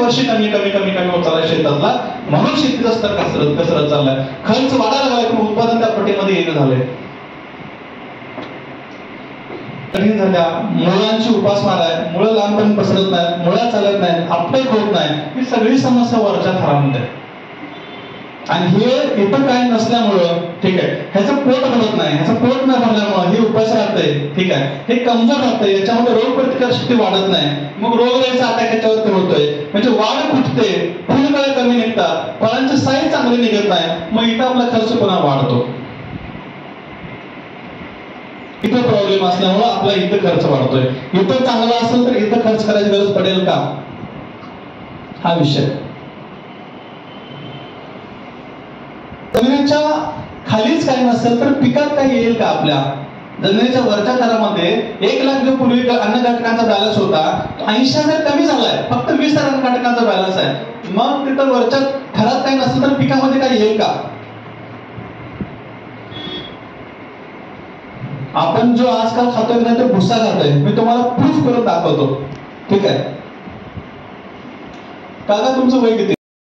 वर्षी कमी कमी कमी कमी होत चाललाय शेतातला, म्हणून शेतीचा स्तर घसरत चाललाय. खर्च वाढायला लागलाय पण उत्पादन त्या पटीमध्ये येणं झालंय. कठीण झाल्या, मुळांची उपासमार आहे, मुळं लांबपर्यंत पसरत नाही, मुळा चालत नाही, अपटेक होत नाही, ही सगळी समस्या वरच्या थरामध्ये आहे. आणि हे इथं काय नसल्यामुळं ठीक आहे, ह्याचं पोट भरत नाही, ह्याचं पोट न भरल्यामुळं हे उपास राहतंय, ठीक आहे, हे कमजोर राहतंय, याच्यामध्ये रोग प्रतिकार शक्ती वाढत नाही, मग रोगराईचा अटॅक ह्याच्यावरती होतोय, म्हणजे वाढ खुटते, फुलकळ्या कमी निघतात, फळांची साईज चांगली निघत नाही, मग इथं आपला खर्च पुन्हा वाढतो. इथं प्रॉब्लेम असल्यामुळे आपला इथं खर्च वाढतोय. इथं चांगला असेल तर इथं खर्च करायची गरज पडेल का, हा विषय. जमिनीच्या खालीच काही नसेल तर पिकात काही येईल का आपल्या. जमिनीच्या वरच्या थरामध्ये 1 लाख जो पूर्वी अन्न घटकांचा बॅलन्स होता 80,000 कमी झालाय, फक्त 20,000 अन्न घटकांचा बॅलन्स आहे. मग तिथं वरच्या थरात काही नसेल तर पिकामध्ये काही येईल का. आपण जो आजकाल खातोय ना तो भुसा खातोय, मी तुम्हाला प्रूफ करून दाखवतो, ठीक आहे. काका तुमचं वय किती.